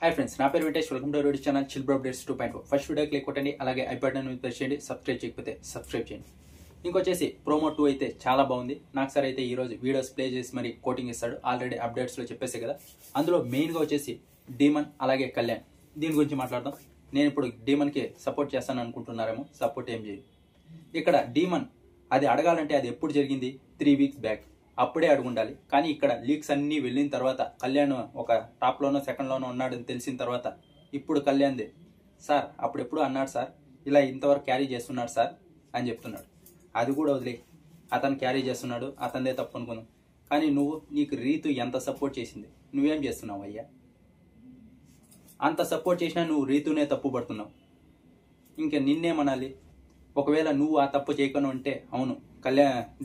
Hi friends, నా పేరు Venkatesh. Welcome to our channel chill bro updates 2.0. First video click కొట్టండి, అలాగే ఐ బటన్ ప్రెస్ చేయండి. సబ్స్క్రైబ్ చేయకపోతే సబ్స్క్రైబ్ చేయండి. ఇంకొచ్చేసి ప్రోమో 2 అయితే చాలా బాగుంది. నాకు సార్ అయితే ఈ రోజు వీడియోస్ ప్లే చేసి మరి కోటింగ్ ఇస్తాడు. ఆల్రెడీ అప్డేట్స్లో చెప్పేసే కదా. అందులో మెయిన్గా వచ్చేసి డీమన్ అలాగే కళ్యాణ్, దీని గురించి మాట్లాడదాం. నేను ఇప్పుడు డీమన్కి సపోర్ట్ చేస్తాను అనుకుంటున్నారేమో, సపోర్ట్ ఏం చేయదు. ఇక్కడ డీమన్ అది అడగాలంటే అది ఎప్పుడు జరిగింది? 3 వీక్స్ బ్యాక్. అప్పుడే అడుగుండాలి. కానీ ఇక్కడ లీక్స్ అన్నీ వెళ్ళిన తర్వాత కళ్యాణ్ ఒక టాప్లోనో సెకండ్లోనో ఉన్నాడని తెలిసిన తర్వాత ఇప్పుడు కళ్యాణ్ది సార్ అప్పుడెప్పుడు అన్నాడు సార్, ఇలా ఇంతవరకు క్యారీ చేస్తున్నాడు సార్ అని చెప్తున్నాడు. అది కూడా వదిలే, అతను క్యారీ చేస్తున్నాడు, అతనిదే తప్పు అనుకున్నాం. కానీ నీకు రీతు ఎంత సపోర్ట్ చేసింది, నువ్వేం చేస్తున్నావు అయ్యా? అంత సపోర్ట్ చేసినా నువ్వు రీతునే తప్పు పడుతున్నావు. ఇంకా నిన్నేమనాలి? ఒకవేళ నువ్వు ఆ తప్పు చేయకుండా ఉంటే అవును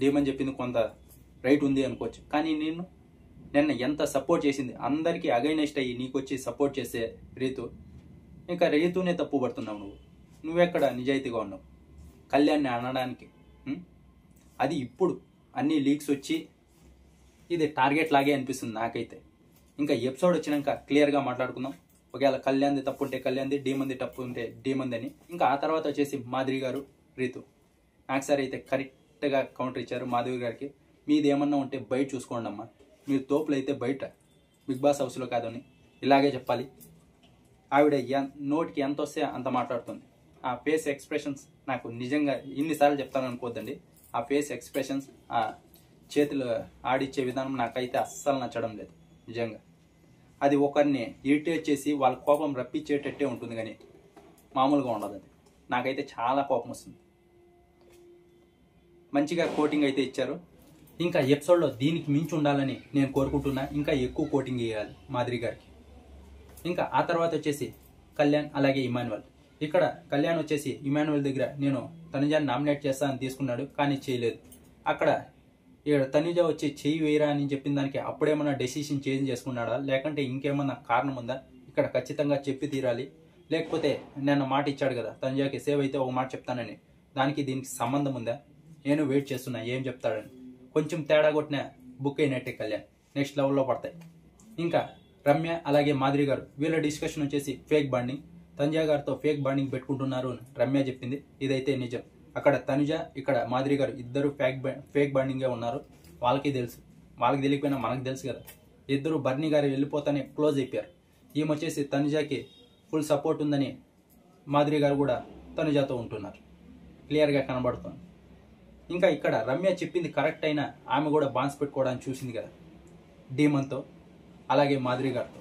డీమన్ చెప్పింది కొంత రైట్ ఉంది అనుకోవచ్చు. కానీ నిన్న ఎంత సపోర్ట్ చేసింది, అందరికీ అగైనెస్ట్ అయ్యి నీకు వచ్చి సపోర్ట్ చేసే రీతు, ఇంకా రీతునే తప్పు పడుతున్నావు. నువ్వెక్కడ నిజాయితీగా ఉన్నావు కళ్యాణ్ని అనడానికి? అది ఇప్పుడు అన్ని లీక్స్ వచ్చి ఇది టార్గెట్ లాగే అనిపిస్తుంది నాకైతే. ఇంకా ఎపిసోడ్ వచ్చినాక క్లియర్గా మాట్లాడుకుందాం. ఒకవేళ కళ్యాణ్ది తప్పు ఉంటే కళ్యాణ్ది, డీమంది తప్పు ఉంటే డీమంది అని. ఇంకా ఆ తర్వాత వచ్చేసి మాధురి గారు, రీతు. నాకు సార్ అయితే కరెక్ట్గా కౌంటర్ ఇచ్చారు మాధురి గారికి. మీది ఏమన్నా ఉంటే బయట చూసుకోండి అమ్మా, మీరు తోపులు అయితే బయట, బిగ్ బాస్ హౌస్లో కాదని ఇలాగే చెప్పాలి. ఆవిడ నోటికి ఎంత వస్తే అంత మాట్లాడుతుంది. ఆ ఫేస్ ఎక్స్ప్రెషన్స్ నాకు నిజంగా ఇన్నిసార్లు చెప్తాను అనుకోద్దండి. ఆ ఫేస్ ఎక్స్ప్రెషన్స్, ఆ చేతులు ఆడిచ్చే విధానం నాకైతే అస్సలు నచ్చడం లేదు నిజంగా. అది ఒకరిని ఇరిటేట్ చేసి వాళ్ళ కోపం రప్పించేటట్టే ఉంటుంది, కానీ మామూలుగా ఉండదు. అది నాకైతే చాలా కోపం వస్తుంది. మంచిగా కోటింగ్ అయితే ఇచ్చారు. ఇంకా ఎపిసోడ్లో దీనికి మించి ఉండాలని నేను కోరుకుంటున్నా. ఇంకా ఎక్కువ కోటింగ్ ఇవ్వాలి మాధురి గారికి. ఇంకా ఆ తర్వాత వచ్చేసి కళ్యాణ్ అలాగే ఇమాన్యువల్. ఇక్కడ కళ్యాణ్ వచ్చేసి ఇమాన్యువల్ దగ్గర నేను తనుజాని నామినేట్ చేస్తానని తీసుకున్నాడు, కానీ చేయలేదు. అక్కడ ఇక్కడ తనుజ వచ్చి చెయ్యి వేయరా అని చెప్పిన దానికి అప్పుడేమన్నా డెసిషన్ చేంజ్ చేసుకున్నాడా, లేకంటే ఇంకేమన్నా కారణం ఉందా? ఇక్కడ ఖచ్చితంగా చెప్పి తీరాలి. లేకపోతే నిన్న మాట ఇచ్చాడు కదా, తనుజాకి సేవ్ అయితే ఒక మాట చెప్తానని, దానికి దీనికి సంబంధం ఉందా? నేను వెయిట్ చేస్తున్నా ఏం చెప్తాడని. కొంచెం తేడా కొట్టిన బుక్ అయినట్టే కళ్యాణ్, నెక్స్ట్ లెవెల్లో పడతాయి. ఇంకా రమ్య అలాగే మాధురి గారు, వీళ్ళ డిస్కషన్ వచ్చేసి ఫేక్ బాండింగ్. తనుజ గారితో ఫేక్ బాండింగ్ పెట్టుకుంటున్నారు అని రమ్య చెప్పింది. ఇదైతే నిజం. అక్కడ తనుజ, ఇక్కడ మాధురి గారు ఇద్దరు ఫేక్ బాండింగే ఉన్నారు. వాళ్ళకి తెలుసు, వాళ్ళకి తెలియకపోయినా మనకు తెలుసు కదా. ఇద్దరు బర్నీ గారు వెళ్ళిపోతానే క్లోజ్ అయిపోయారు. ఈమె వచ్చేసి తనుజకి ఫుల్ సపోర్ట్ ఉందని మాధురి గారు కూడా తనుజతో ఉంటున్నారు, క్లియర్గా కనబడుతుంది. ఇంకా ఇక్కడ రమ్య చెప్పింది కరెక్ట్ అయినా ఆమె కూడా బాన్స్ పెట్టుకోవడానికి చూసింది కదా డీమన్తో అలాగే మాధురి గారితో.